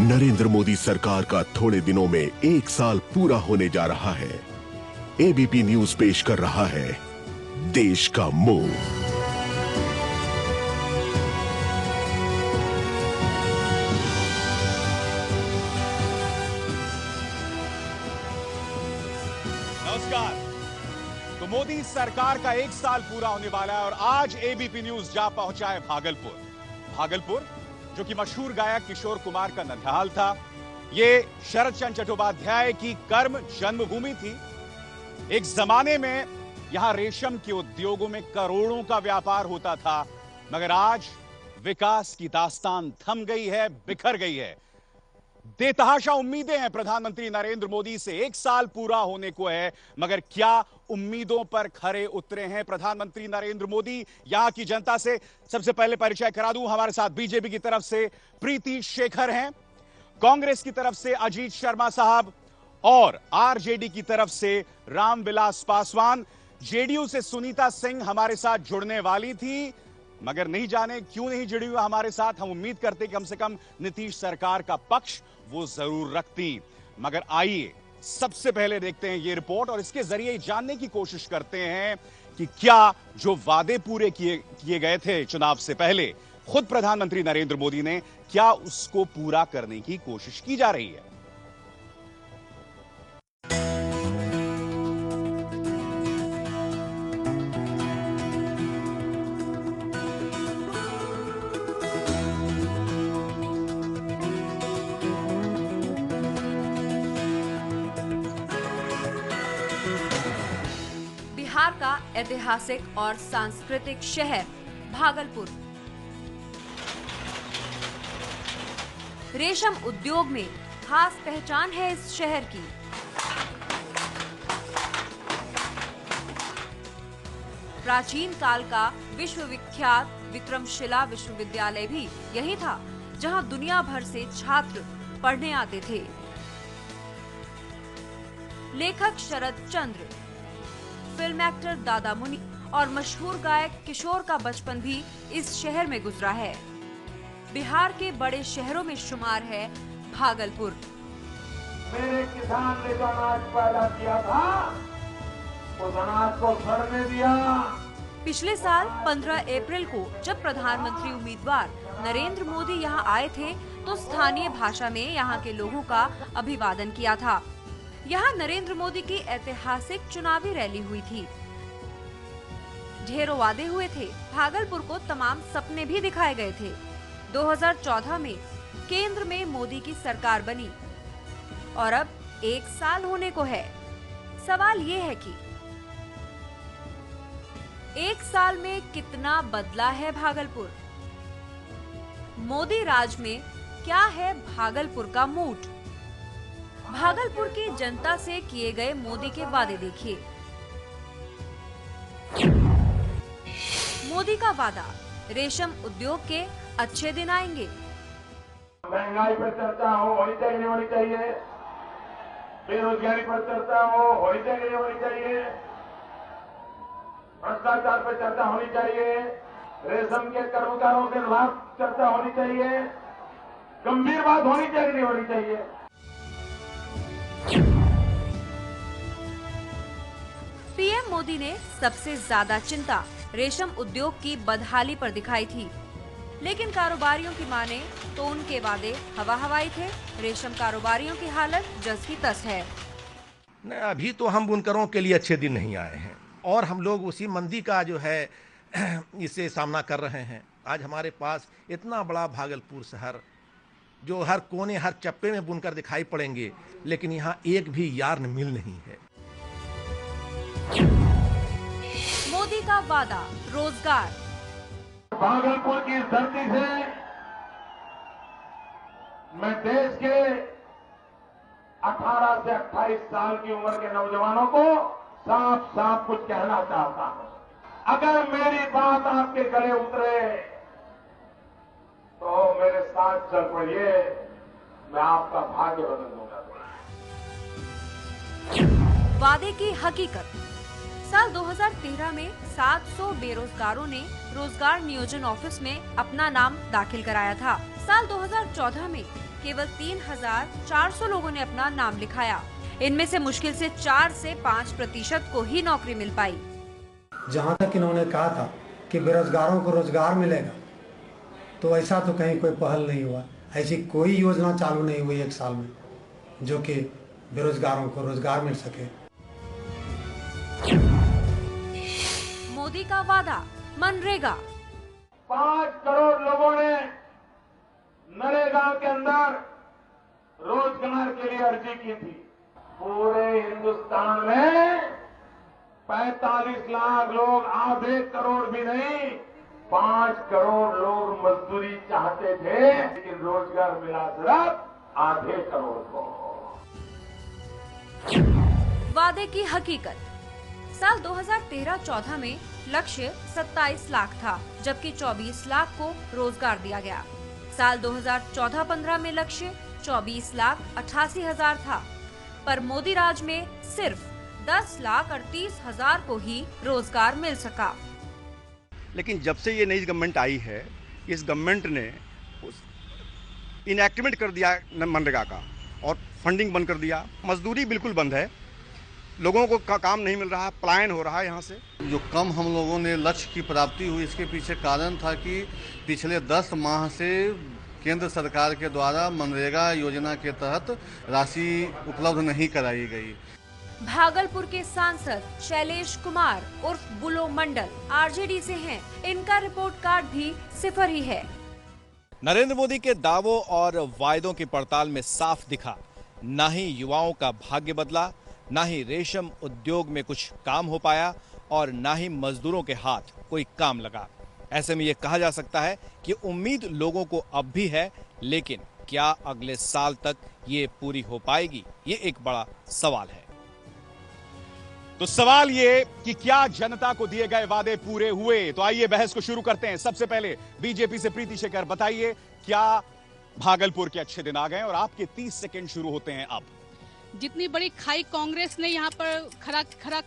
नरेंद्र मोदी सरकार का थोड़े दिनों में 1 साल पूरा होने जा रहा है। एबीपी न्यूज पेश कर रहा है देश का मूव। नमस्कार। तो मोदी सरकार का 1 साल पूरा होने वाला है और आज एबीपी न्यूज जा पहुंचा है भागलपुर, जो कि मशहूर गायक किशोर कुमार का ननिहाल था। ये शरद चंद्र चट्टोपाध्याय की कर्म जन्मभूमि थी। एक जमाने में यहां रेशम के उद्योगों में करोड़ों का व्यापार होता था, मगर आज विकास की दास्तान थम गई है, बिखर गई है। बेतहाशा उम्मीदें हैं प्रधानमंत्री नरेंद्र मोदी से। 1 साल पूरा होने को है, मगर क्या उम्मीदों पर खरे उतरे हैं प्रधानमंत्री नरेंद्र मोदी? यहां की जनता से सबसे पहले परिचय करा दूं। हमारे साथ बीजेपी की तरफ से प्रीति शेखर हैं, कांग्रेस की तरफ से अजीत शर्मा साहब और आरजेडी की तरफ से रामविलास पासवान। जेडीयू से सुनीता सिंह हमारे साथ जुड़ने वाली थी, मगर नहीं जाने क्यों नहीं जुड़ी हुई हमारे साथ। हम उम्मीद करते कि कम से कम नीतीश सरकार का पक्ष वो जरूर रखती। मगर आइए सबसे पहले देखते हैं ये रिपोर्ट और इसके जरिए जानने की कोशिश करते हैं कि क्या जो वादे पूरे किए गए थे चुनाव से पहले खुद प्रधानमंत्री नरेंद्र मोदी ने, क्या उसको पूरा करने की कोशिश की जा रही है। बिहार का ऐतिहासिक और सांस्कृतिक शहर भागलपुर। रेशम उद्योग में खास पहचान है इस शहर की। प्राचीन काल का विश्वविख्यात विक्रमशिला विश्वविद्यालय भी यही था, जहां दुनिया भर से छात्र पढ़ने आते थे। लेखक शरद चंद्र, फिल्म एक्टर दादा मुनि और मशहूर गायक किशोर का बचपन भी इस शहर में गुजरा है। बिहार के बड़े शहरों में शुमार है भागलपुर। मेरे किसान ने जो अनाज पैदा किया था, उस अनाज को सड़ने दिया। पिछले साल 15 अप्रैल को जब प्रधानमंत्री उम्मीदवार नरेंद्र मोदी यहां आए थे, तो स्थानीय भाषा में यहां के लोगों का अभिवादन किया था। यहाँ नरेंद्र मोदी की ऐतिहासिक चुनावी रैली हुई थी। ढेरों वादे हुए थे, भागलपुर को तमाम सपने भी दिखाए गए थे। 2014 में केंद्र में मोदी की सरकार बनी और अब 1 साल होने को है। सवाल ये है कि 1 साल में कितना बदला है भागलपुर? मोदी राज में क्या है भागलपुर का मूड? भागलपुर की जनता से किए गए मोदी के वादे देखिए। मोदी का वादा, रेशम उद्योग के अच्छे दिन आएंगे। महंगाई पर चर्चा होनी चाहिए, नहीं होनी चाहिए। बेरोजगारी पर चर्चा होनी चाहिए, नहीं होनी चाहिए। भ्रष्टाचार पर चर्चा होनी चाहिए। रेशम के कर्मकारों के लाभ चर्चा होनी चाहिए। गंभीर बात होनी चाहिए, नहीं होनी चाहिए। पीएम मोदी ने सबसे ज्यादा चिंता रेशम उद्योग की बदहाली पर दिखाई थी, लेकिन कारोबारियों की माने तो उनके वादे हवा हवाई थे। रेशम कारोबारियों की हालत जस की तस है। अभी तो हम बुनकरों के लिए अच्छे दिन नहीं आए हैं और हम लोग उसी मंदी का जो है इसे सामना कर रहे हैं। आज हमारे पास इतना बड़ा भागलपुर शहर, जो हर कोने हर चप्पे में बुनकर दिखाई पड़ेंगे, लेकिन यहाँ एक भी यार्न मिल नहीं है। मोदी का वादा, रोजगार। भागलपुर की धरती से मैं देश के 18 से 28 साल की उम्र के नौजवानों को साफ साफ कुछ कहना चाहता हूं। अगर मेरी बात आपके गले उतरे तो मेरे साथ चल पड़िए, मैं आपका भाग्य बदल दूंगा। वादे की हकीकत। साल 2013 में 700 बेरोजगारों ने रोजगार नियोजन ऑफिस में अपना नाम दाखिल कराया था। साल 2014 में केवल 3,400 लोगों ने अपना नाम लिखाया। इनमें से मुश्किल से 4 से 5% को ही नौकरी मिल पाई। जहाँ तक इन्होंने कहा था कि बेरोजगारों को रोजगार मिलेगा, तो ऐसा तो कहीं कोई पहल नहीं हुआ। ऐसी कोई योजना चालू नहीं हुई 1 साल में जो कि बेरोजगारों को रोजगार मिल सके। मोदी का वादा मनरेगा। 5 करोड़ लोगों ने नरेगा के अंदर रोजगार के लिए अर्जी की थी। पूरे हिंदुस्तान में 45 लाख लोग, आधे करोड़ भी नहीं, 5 करोड़ लोग मजदूरी चाहते थे, लेकिन रोजगार मिला सिर्फ आधे करोड़ को। वादे की हकीकत। साल 2013-14 में लक्ष्य 27 लाख था, जबकि 24 लाख को रोजगार दिया गया। साल 2014-15 में लक्ष्य 24,88,000 था, पर मोदी राज में सिर्फ 10,38,000 को ही रोजगार मिल सका। लेकिन जब से ये नई गवर्नमेंट आई है, इस गवर्नमेंट ने इनएक्टिवेट कर दिया मनरेगा का और फंडिंग बंद कर दिया। मजदूरी बिल्कुल बंद है, लोगों को काम नहीं मिल रहा, पलायन हो रहा है यहाँ से। जो कम हम लोगों ने लक्ष्य की प्राप्ति हुई, इसके पीछे कारण था कि पिछले 10 माह से केंद्र सरकार के द्वारा मनरेगा योजना के तहत राशि उपलब्ध नहीं कराई गई। भागलपुर के सांसद शैलेश कुमार उर्फ बुलो मंडल आरजेडी से हैं। इनका रिपोर्ट कार्ड भी 0 ही है। नरेंद्र मोदी के दावों और वायदों की पड़ताल में साफ दिखा, ना ही युवाओं का भाग्य बदला, ना ही रेशम उद्योग में कुछ काम हो पाया और ना ही मजदूरों के हाथ कोई काम लगा। ऐसे में यह कहा जा सकता है कि उम्मीद लोगों को अब भी है, लेकिन क्या अगले साल तक ये पूरी हो पाएगी, ये एक बड़ा सवाल है। तो सवाल ये कि क्या जनता को दिए गए वादे पूरे हुए? तो आइए बहस को शुरू करते हैं। सबसे पहले बीजेपी से प्रीति शेखर, बताइए क्या भागलपुर के अच्छे दिन आ गए? और आपके 30 सेकंड शुरू होते हैं अब। जितनी बड़ी खाई कांग्रेस ने यहाँ पर खड़ा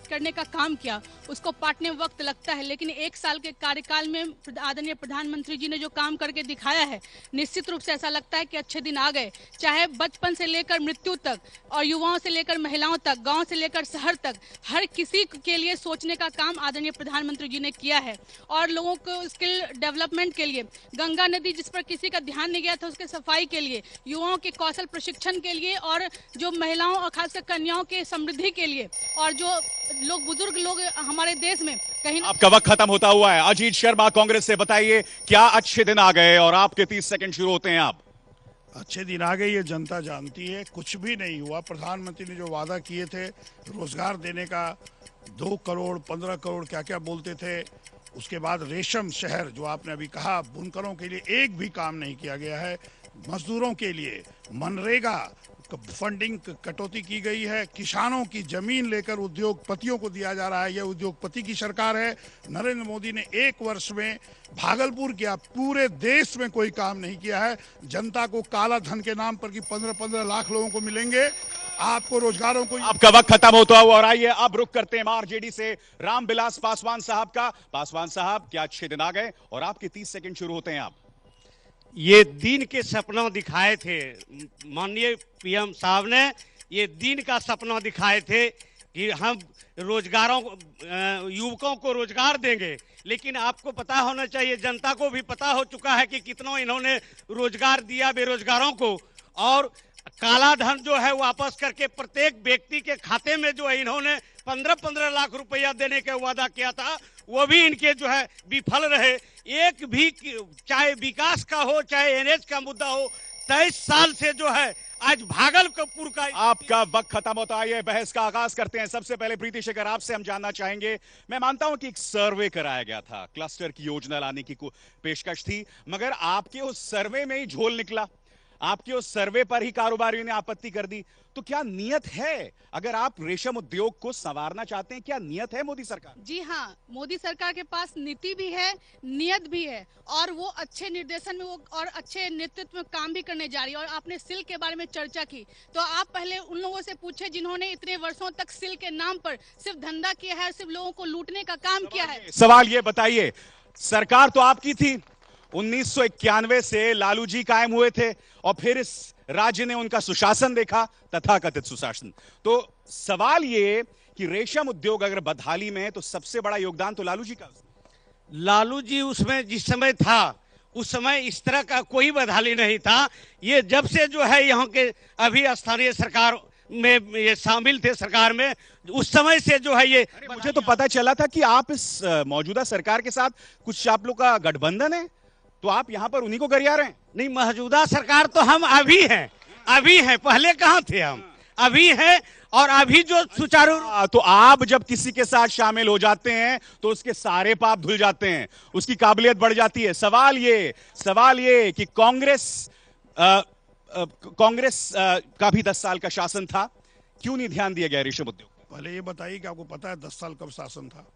करने का काम किया, उसको पाटने में वक्त लगता है, लेकिन 1 साल के कार्यकाल में आदरणीय प्रधानमंत्री जी ने जो काम करके दिखाया है, निश्चित रूप से ऐसा लगता है कि अच्छे दिन आ गए। चाहे बचपन से लेकर मृत्यु तक और युवाओं से लेकर महिलाओं तक, गांव से लेकर शहर तक, हर किसी के लिए सोचने का काम आदरणीय प्रधानमंत्री जी ने किया है। और लोगों को स्किल डेवलपमेंट के लिए, गंगा नदी जिस पर किसी का ध्यान नहीं गया था, उसके सफाई के लिए, युवाओं के कौशल प्रशिक्षण के लिए, और जो महिलाओं और खासकर कन्याओं के समृद्धि के लिए, और जो लोग बुजुर्ग लोग हमारे देश में कहीं। आपका वक्त खत्म होता हुआ है। अजीत शर्मा कांग्रेस से, बताइए क्या अच्छे दिन आ गए? और आपके 30 सेकंड शुरू होते हैं अब। अच्छे दिन आ गए, ये जनता जानती है। कुछ भी नहीं हुआ। प्रधानमंत्री ने जो वादा किए थे रोजगार देने का, 2 करोड़ 15 करोड़ क्या क्या बोलते थे, उसके बाद रेशम शहर जो आपने अभी कहा, बुनकरों के लिए एक भी काम नहीं किया गया है। मजदूरों के लिए मनरेगा फंडिंग कटौती की गई है। किसानों की जमीन लेकर उद्योगपतियों को दिया जा रहा है। यह उद्योगपति की सरकार है। नरेंद्र मोदी ने 1 वर्ष में भागलपुर किया, पूरे देश में कोई काम नहीं किया है। जनता को काला धन के नाम पर कि 15-15 लाख लोगों को मिलेंगे, आपको रोजगारों को। आपका वक्त खत्म होता हुआ। और आइए अब रुक करते हैं आरजेडी से रामविलास पासवान साहब का। पासवान साहब, क्या अच्छे दिन आ गए? और आपके 30 सेकंड शुरू होते हैं आप। ये दिन के सपना दिखाए थे माननीय पीएम साहब ने, ये दिन का सपना दिखाए थे कि हम युवकों को रोजगार देंगे। लेकिन आपको पता होना चाहिए, जनता को भी पता हो चुका है कि कितना इन्होंने रोजगार दिया बेरोजगारों को, और काला धन जो है वापस करके प्रत्येक व्यक्ति के खाते में जो है इन्होंने 15-15 लाख रुपया देने का वादा किया था, वो भी इनके जो है विफल रहे। एक भी, चाहे विकास का हो चाहे एनएच का मुद्दा हो, 23 साल से जो है आज भागलपुर का। आपका वक्त खत्म होता है। बहस का आगाज करते हैं। सबसे पहले प्रीति शेखर, आपसे हम जानना चाहेंगे। मैं मानता हूं कि एक सर्वे कराया गया था, क्लस्टर की योजना लाने की पेशकश थी, मगर आपके उस सर्वे में ही झोल निकला। आपके उस सर्वे पर ही कारोबारियों ने आपत्ति कर दी। तो क्या नियत है, अगर आप रेशम उद्योग को संवारना चाहते हैं, क्या नियत है मोदी सरकार? जी हाँ, मोदी सरकार के पास नीति भी है, नियत भी है, और वो अच्छे निर्देशन में वो और अच्छे नेतृत्व में काम भी करने जा रही है। और आपने सिल के बारे में चर्चा की, तो आप पहले उन लोगों से पूछे जिन्होंने इतने वर्षों तक सिल के नाम पर सिर्फ धंधा किया है और सिर्फ लोगों को लूटने का काम किया है। सवाल ये बताइए, सरकार तो आपकी थी, 1991 से लालू जी कायम हुए थे, और फिर इस राज्य ने उनका सुशासन देखा, तथाकथित सुशासन। तो सवाल ये कि रेशम उद्योग अगर बदहाली में है तो सबसे बड़ा योगदान तो लालू जी का। लालू जी उसमें जिस समय था उस समय इस तरह का कोई बदहाली नहीं था। ये जब से जो है यहाँ के अभी स्थानीय सरकार में ये शामिल थे सरकार में, उस समय से जो है ये मुझे तो पता चला था कि आप इस मौजूदा सरकार के साथ कुछ आप लोग का गठबंधन है, तो आप यहाँ पर उन्हीं को गरिया रहे हैं। नहीं, मौजूदा सरकार तो हम अभी हैं, पहले कहाँ थे हम, अभी हैं। और अभी जो सुचारू, तो आप जब किसी के साथ शामिल हो जाते हैं तो उसके सारे पाप धुल जाते हैं, उसकी काबिलियत बढ़ जाती है। सवाल ये कि कांग्रेस का भी 10 साल का शासन था, क्यों नहीं ध्यान दिया गया रेशम उद्योग? पहले ये बताइए कि आपको पता है 10 साल कब शासन था?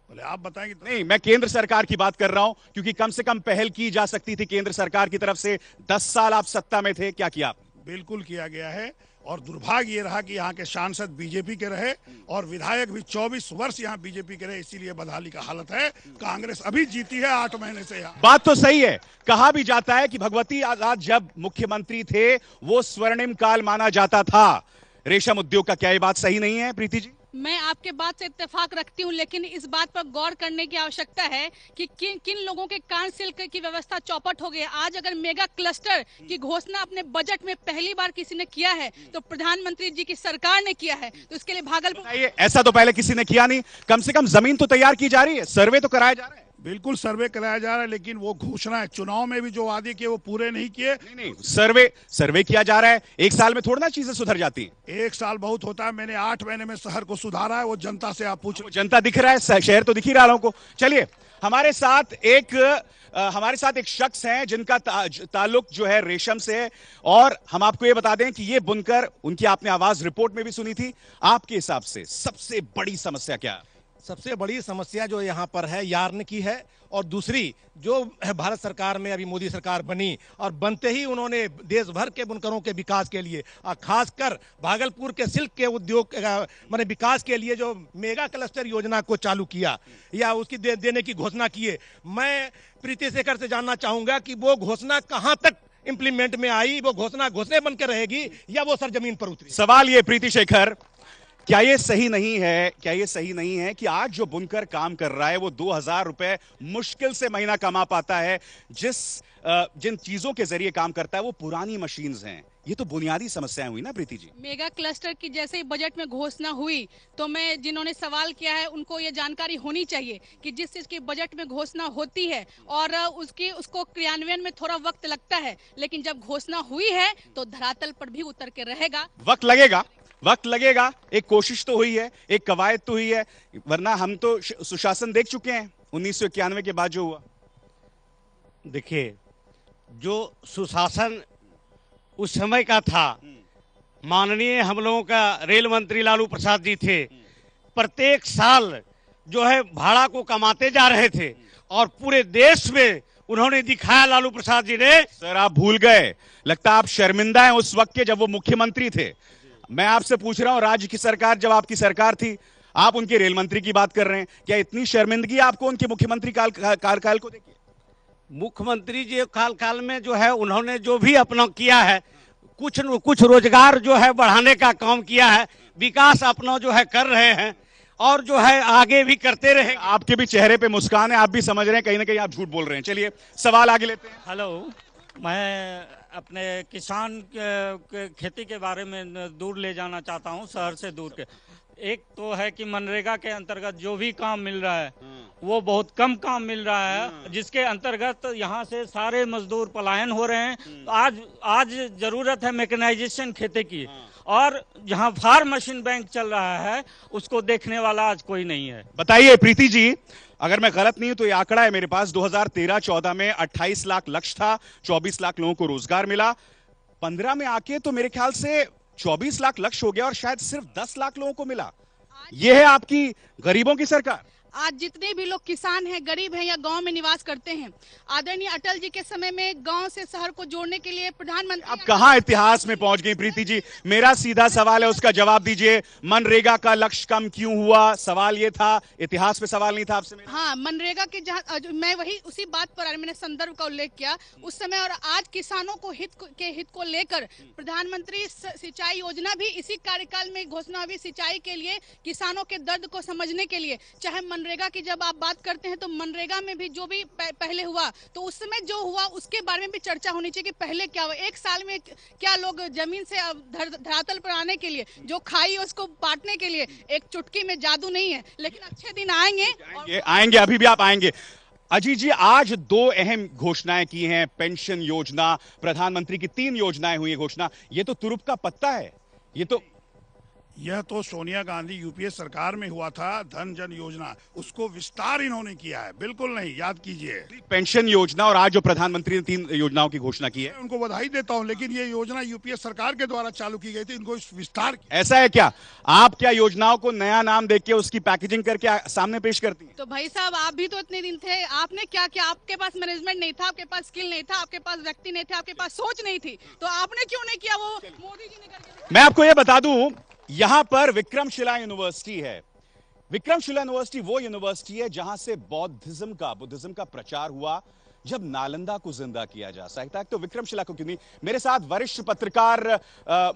पहले आप बताएंगे। नहीं, मैं केंद्र सरकार की बात कर रहा हूं, क्योंकि कम से कम पहल की जा सकती थी केंद्र सरकार की तरफ से। 10 साल आप सत्ता में थे, क्या किया आपने? बिल्कुल किया गया है, और दुर्भाग्य ये रहा कि यहाँ के सांसद बीजेपी के रहे और विधायक भी 24 वर्ष यहाँ बीजेपी के रहे, इसीलिए बदहाली का हालत है। कांग्रेस अभी जीती है 8 महीने से यहाँ। बात तो सही है। कहा भी जाता है कि भगवती आजाद जब मुख्यमंत्री थे वो स्वर्णिम काल माना जाता था रेशम उद्योग का। क्या ये बात सही नहीं है प्रीति जी? मैं आपके बात से इत्तेफाक रखती हूं, लेकिन इस बात पर गौर करने की आवश्यकता है कि किन लोगों के कान सिल्क की व्यवस्था चौपट हो गई। आज अगर मेगा क्लस्टर की घोषणा अपने बजट में पहली बार किसी ने किया है तो प्रधानमंत्री जी की सरकार ने किया है, तो इसके लिए भागलपुर, ऐसा तो पहले किसी ने किया नहीं। कम से कम जमीन तो तैयार की जा रही है, सर्वे तो कराया जा रहा है। बिल्कुल सर्वे कराया जा रहा है, लेकिन वो घोषणा है चुनाव में भी जो वादे किए वो पूरे नहीं किए। नहीं, सर्वे किया जा रहा है। एक साल में थोड़ा ना चीजें सुधर जाती हैं। 1 साल बहुत होता है। मैंने 8 महीने में शहर को सुधारा है। वो जनता से आप पूछ, जनता दिख रहा है, शहर तो दिख ही रहा लोगों को। चलिए, हमारे साथ एक शख्स हैं जिनका ताल्लुक जो है रेशम से है, और हम आपको ये बता दें कि ये बुनकर, उनकी आपने आवाज रिपोर्ट में भी सुनी थी। आपके हिसाब से सबसे बड़ी समस्या क्या है? सबसे बड़ी समस्या जो यहाँ पर है यार्न की है, और दूसरी जो भारत सरकार में अभी मोदी सरकार बनी और बनते ही उन्होंने देश भर के बुनकरों के विकास के लिए और खासकर भागलपुर के सिल्क के उद्योग माने विकास के लिए जो मेगा क्लस्टर योजना को चालू किया या उसकी देने की घोषणा किए। मैं प्रीति शेखर से जानना चाहूंगा कि वो घोषणा कहां तक इंप्लीमेंट में आई, वो घोषणा घोषणे बनकर रहेगी या वो सरजमीन पर उतरी? सवाल ये प्रीति शेखर, क्या ये सही नहीं है कि आज जो बुनकर काम कर रहा है वो 2000 रुपए मुश्किल से महीना कमा पाता है? जिन चीजों के जरिए काम करता है वो पुरानी मशीन्स हैं। ये तो बुनियादी समस्याएं हुई ना प्रीति जी। मेगा क्लस्टर की जैसे ही बजट में घोषणा हुई तो मैं जिन्होंने सवाल किया है उनको ये जानकारी होनी चाहिए कि जिस चीज की बजट में घोषणा होती है और उसको क्रियान्वयन में थोड़ा वक्त लगता है, लेकिन जब घोषणा हुई है तो धरातल पर भी उतर के रहेगा। वक्त लगेगा। एक कोशिश तो हुई है, एक कवायद तो हुई है, वरना हम तो सुशासन देख चुके हैं 1991 के बाद जो हुआ। देखिए, जो सुशासन उस समय का था, माननीय हम लोगों का रेल मंत्री लालू प्रसाद जी थे, प्रत्येक साल जो है भाड़ा को कमाते जा रहे थे और पूरे देश में उन्होंने दिखाया लालू प्रसाद जी ने। सर, आप भूल गए, लगता आप शर्मिंदा हैं उस वक्त के जब वो मुख्यमंत्री थे। मैं आपसे पूछ रहा हूं, राज्य की सरकार जब आपकी सरकार थी, आप उनके रेल मंत्री की बात कर रहे हैं, क्या इतनी शर्मिंदगी आपको उनके मुख्यमंत्री कार्यकाल को देखिए? मुख्यमंत्री जी काल में जो है उन्होंने जो भी अपना किया है, कुछ रोजगार जो है बढ़ाने का काम किया है, विकास अपना जो है कर रहे हैं और जो है आगे भी करते रहे। आपके भी चेहरे पे मुस्कान है, आप भी समझ रहे हैं कहीं ना कहीं आप झूठ बोल रहे हैं। चलिए सवाल आगे लेते हैं। हेलो, मैं अपने किसान के खेती के बारे में दूर ले जाना चाहता हूं, शहर से दूर के। एक तो है कि मनरेगा के अंतर्गत जो भी काम मिल रहा है वो बहुत कम काम मिल रहा है, जिसके अंतर्गत यहाँ से सारे मजदूर पलायन हो रहे हैं। तो आज जरूरत है मैकेनाइजेशन खेती की, और जहाँ फार्म मशीन बैंक चल रहा है उसको देखने वाला आज कोई नहीं है। बताइए प्रीति जी, अगर मैं गलत नहीं हूं तो ये आंकड़ा है मेरे पास, 2013-14 में 28 लाख लक्ष्य था, 24 लाख लोगों को रोजगार मिला। 15 में आके तो मेरे ख्याल से 24 लाख लक्ष्य हो गया और शायद सिर्फ 10 लाख लोगों को मिला। ये है आपकी गरीबों की सरकार। आज जितने भी लोग किसान हैं, गरीब हैं या गांव में निवास करते हैं, आदरणीय अटल जी के समय में गांव से शहर को जोड़ने के लिए प्रधानमंत्री। अब कहां इतिहास में पहुंच गई प्रीति जी? मेरा सीधा सवाल है, उसका जवाब दीजिए। मनरेगा का लक्ष्य कम क्यों हुआ? सवाल ये था, इतिहास में सवाल नहीं था आपसे। हाँ, मनरेगा के जहाँ मैं वही उसी बात पर मैंने संदर्भ का उल्लेख किया उस समय, और आज किसानों को हित को लेकर प्रधानमंत्री सिंचाई योजना भी इसी कार्यकाल में घोषणा हुई, सिंचाई के लिए, किसानों के दर्द को समझने के लिए। चाहे मनरेगा की जब आप बात करते हैं तो मनरेगा में भी जो भी पहले हुआ, तो उस समय जो हुआ उसके बारे में भी चर्चा होनी चाहिए कि पहले क्या हुआ, एक साल में क्या लोग जमीन से धरातल पर आने के लिए, जो खाई उसको बांटने के लिए एक चुटकी में जादू नहीं है, लेकिन अच्छे दिन आएंगे, अभी भी आप आएंगे। अजीत जी, आज 2 अहम घोषणाएं की हैं, पेंशन योजना, प्रधानमंत्री की 3 योजनाएं हुई घोषणा। ये तो तुरुप का पत्ता है। यह तो सोनिया गांधी यूपीए सरकार में हुआ था, धन जन योजना, उसको विस्तार इन्होंने किया है। बिल्कुल नहीं, याद कीजिए। पेंशन योजना और आज जो प्रधानमंत्री ने 3 योजनाओं की घोषणा की है, उनको बधाई देता हूं, लेकिन ये योजना यूपीए सरकार के द्वारा चालू की गई थी, इनको विस्तार। ऐसा है क्या? आप क्या योजनाओं को नया नाम देके उसकी पैकेजिंग करके सामने पेश करती हैं? तो भाई साहब, आप भी तो इतने दिन थे, आपने क्या किया? आपके पास मैनेजमेंट नहीं था, आपके पास स्किल नहीं था, आपके पास व्यक्ति नहीं थे, आपके पास सोच नहीं थी, तो आपने क्यों नहीं किया? वो मोदी जी ने करके। मैं आपको यह बता दूं, यहां पर विक्रमशिला यूनिवर्सिटी है। विक्रमशिला यूनिवर्सिटी वो यूनिवर्सिटी है जहां से बुद्धिज्म का प्रचार हुआ, जब नालंदा को जिंदा किया जा सकता है तो विक्रमशिला को क्यों नहीं? मेरे साथ वरिष्ठ पत्रकार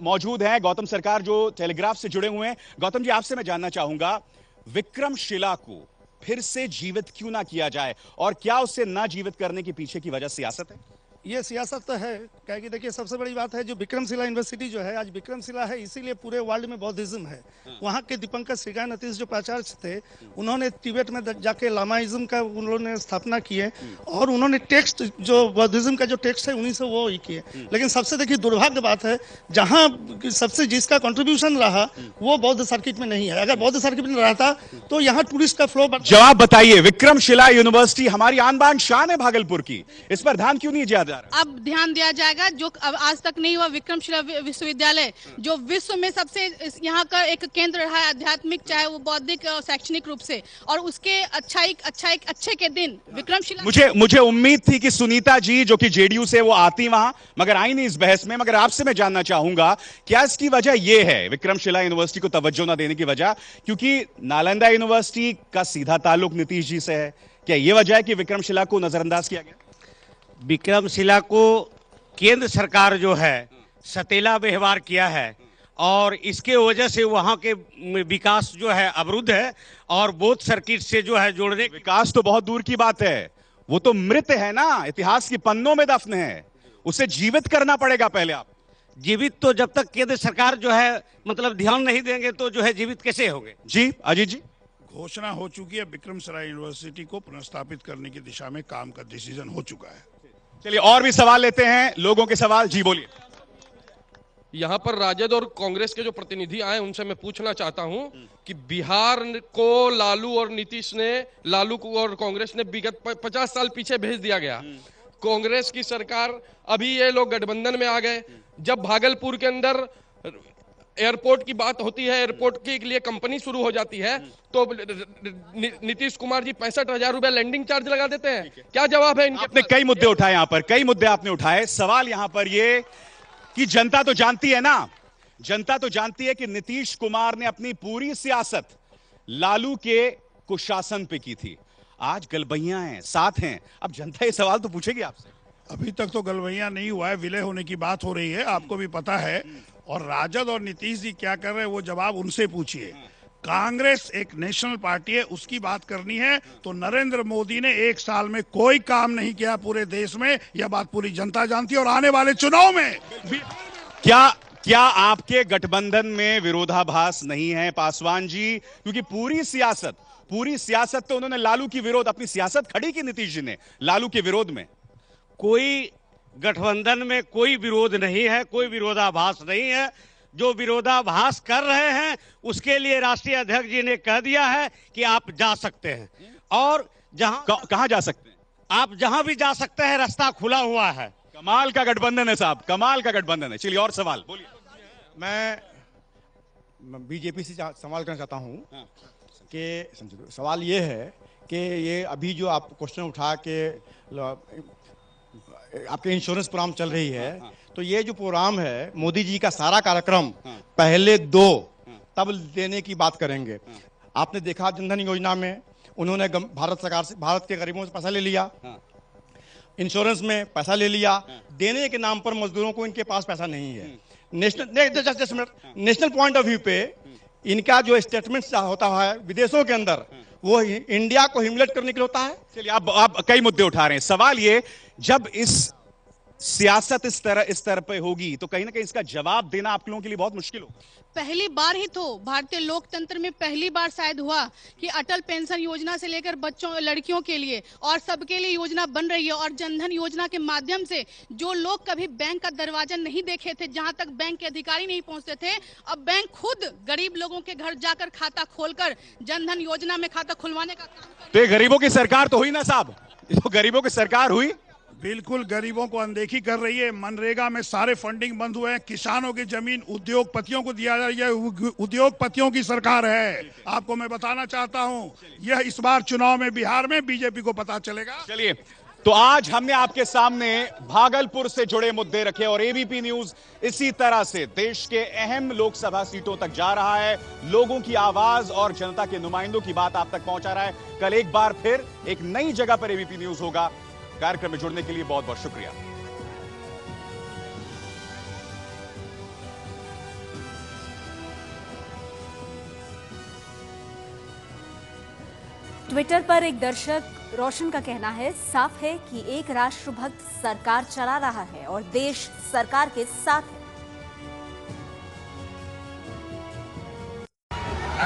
मौजूद हैं, गौतम सरकार, जो टेलीग्राफ से जुड़े हुए हैं। गौतम जी, आपसे मैं जानना चाहूंगा, विक्रमशिला को फिर से जीवित क्यों ना किया जाए, और क्या उसे ना जीवित करने के पीछे की वजह सियासत है? ये सियासत तो है, क्या कि देखिए, सबसे बड़ी बात है जो विक्रमशिला यूनिवर्सिटी जो है, आज विक्रमशिला है इसीलिए पूरे वर्ल्ड में बौद्धिज्म है। वहाँ के दीपंकर श्रीकांत नतीश जो प्राचार्य थे, उन्होंने तिब्बत में जाके लामाइज्म का उन्होंने स्थापना किए, और उन्होंने टेक्स्ट जो बौद्धिज्म का जो टेक्स्ट है उन्हीं से वो ही किए। लेकिन सबसे देखिए दुर्भाग्य बात है, जहाँ सबसे जिसका कंट्रीब्यूशन रहा वो बौद्ध सर्किट में नहीं है। अगर बौद्ध सर्किट में रहता तो यहाँ टूरिस्ट का फ्लो। जवाब बताइए, विक्रमशिला यूनिवर्सिटी हमारी आन बान शान है भागलपुर की, इस पर ध्यान क्यों नहीं दिया? अब ध्यान दिया जाएगा, जो अब आज तक नहीं हुआ। विक्रमशिला विश्वविद्यालय जो विश्व में सबसे यहाँ का एक केंद्र रहा है, आध्यात्मिक चाहे वो बौद्धिक और शैक्षणिक रूप से, और उसके अच्छे के दिन विक्रमशिला। मुझे उम्मीद थी कि सुनीता जी जो कि जेडीयू से, वो आती वहां, मगर आई नहीं इस बहस में। मगर आपसे मैं जानना चाहूंगा, क्या इसकी वजह यह है, विक्रमशिला यूनिवर्सिटी को तवज्जो न देने की वजह, क्योंकि नालंदा यूनिवर्सिटी का सीधा ताल्लुक नीतीश जी से है? क्या यह वजह है कि विक्रमशिला को नजरअंदाज किया गया? विक्रमशिला को केंद्र सरकार जो है सतेला व्यवहार किया है, और इसके वजह से वहां के विकास जो है अवरुद्ध है, और बोध सर्किट से जो है जोड़ने। विकास तो बहुत दूर की बात है, वो तो मृत है ना, इतिहास की पन्नों में दफन है, उसे जीवित करना पड़ेगा पहले। आप जीवित तो जब तक केंद्र सरकार जो है मतलब ध्यान नहीं देंगे तो जो है जीवित कैसे होंगे? जी अजीत जी, घोषणा हो चुकी है, विक्रमशिला यूनिवर्सिटी को पुनर्स्थापित करने की दिशा में काम का डिसीजन हो चुका है। चलिए और भी सवाल लेते हैं, लोगों के सवाल। जी बोलिए। यहाँ पर राजद और कांग्रेस के जो प्रतिनिधि आए उनसे मैं पूछना चाहता हूं कि बिहार को लालू और नीतीश ने, लालू को और कांग्रेस ने विगत 50 साल पीछे भेज दिया गया। कांग्रेस की सरकार, अभी ये लोग गठबंधन में आ गए। जब भागलपुर के अंदर एयरपोर्ट की बात होती है, एयरपोर्ट के लिए कंपनी शुरू हो जाती है, तो नीतीश कुमार जी 65,000 रुपए लैंडिंग चार्ज लगा देते हैं। क्या जवाब है इनके? आपने कई मुद्दे उठाए, यहाँ पर कई मुद्दे आपने उठाए। सवाल यहाँ पर ये कि जनता तो जानती है ना, जनता तो जानती है कि नीतीश कुमार ने अपनी पूरी सियासत लालू के कुशासन पे की थी। आज गलबैया हैं, साथ हैं। अब जनता ये सवाल तो पूछेगी आपसे। अभी तक तो गलबैया नहीं हुआ है, विलय होने की बात हो रही है, आपको भी पता है। और राजद और नीतीश जी क्या कर रहे हैं वो जवाब उनसे पूछिए। कांग्रेस एक नेशनल पार्टी है, उसकी बात करनी है तो नरेंद्र मोदी ने 1 साल में कोई काम नहीं किया पूरे देश में, यह बात पूरी जनता जानती है। और आने वाले चुनाव में क्या आपके गठबंधन में विरोधाभास नहीं है पासवान जी? क्योंकि पूरी सियासत तो उन्होंने लालू की विरोध, अपनी सियासत खड़ी की नीतीश जी ने लालू के विरोध में। कोई गठबंधन में कोई विरोध नहीं है, कोई विरोधाभास नहीं है। जो विरोधाभास कर रहे हैं उसके लिए राष्ट्रीय अध्यक्ष जी ने कह दिया है कि आप जा सकते हैं, और कहां जा सकते हैं? आप जहां भी जा सकते हैं, रास्ता खुला हुआ है। कमाल का गठबंधन है साहब, कमाल का गठबंधन है। चलिए और सवाल बोलिए। मैं बीजेपी से सवाल करना चाहता हूं। कि सवाल ये है कि ये अभी जो आप क्वेश्चन उठा के आपके इंश्योरेंस प्रोग्राम चल रही है, तो ये जो प्रोग्राम है मोदी जी का सारा कार्यक्रम पहले दो तब देने की बात करेंगे। आपने देखा जनधन योजना में उन्होंने भारत सरकार से, भारत के गरीबों से पैसा ले लिया, इंश्योरेंस में पैसा ले लिया, देने के नाम पर मजदूरों को इनके पास पैसा नहीं है। नेशनल पॉइंट ऑफ व्यू पे इनका जो स्टेटमेंट होता है विदेशों के अंदर, वो इंडिया को ह्यूमिलेट करने के लिए होता है। चलिए आप कई मुद्दे उठा रहे हैं। सवाल ये, जब इस सियासत इस तरह पे होगी तो कहीं ना कहीं इसका जवाब देना आप लोगों के लिए बहुत मुश्किल होगा। पहली बार ही तो भारतीय लोकतंत्र में पहली बार शायद हुआ कि अटल पेंशन योजना से लेकर बच्चों, लड़कियों के लिए और सबके लिए योजना बन रही है। और जनधन योजना के माध्यम से जो लोग कभी बैंक का दरवाजा नहीं देखे थे, जहां तक बैंक के अधिकारी नहीं पहुंचते थे, अब बैंक खुद गरीब लोगों के घर जाकर खाता खोलकर जनधन योजना में खाता खुलवाने का काम। तो ये गरीबों की सरकार तो हुई ना साहब, तो गरीबों की सरकार हुई। बिल्कुल गरीबों को अनदेखी कर रही है। मनरेगा में सारे फंडिंग बंद हुए हैं, किसानों की जमीन उद्योगपतियों को दिया जा रही है। उद्योगपतियों की सरकार है। आपको मैं बताना चाहता हूं, यह इस बार चुनाव में बिहार में बीजेपी को पता चलेगा। चलिए, तो आज हमने आपके सामने भागलपुर से जुड़े मुद्दे रखे और एबीपी न्यूज इसी तरह से देश के अहम लोकसभा सीटों तक जा रहा है, लोगों की आवाज और जनता के नुमाइंदों की बात आप तक पहुंचा रहा है। कल एक बार फिर एक नई जगह पर एबीपी न्यूज होगा। कार्यक्रम में जुड़ने के लिए बहुत बहुत शुक्रिया। ट्विटर पर एक दर्शक रोशन का कहना है, साफ है कि एक राष्ट्रभक्त सरकार चला रहा है और देश सरकार के साथ है।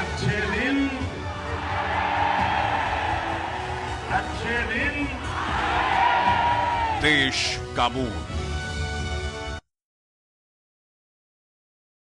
अच्छे दिन देश का मूड।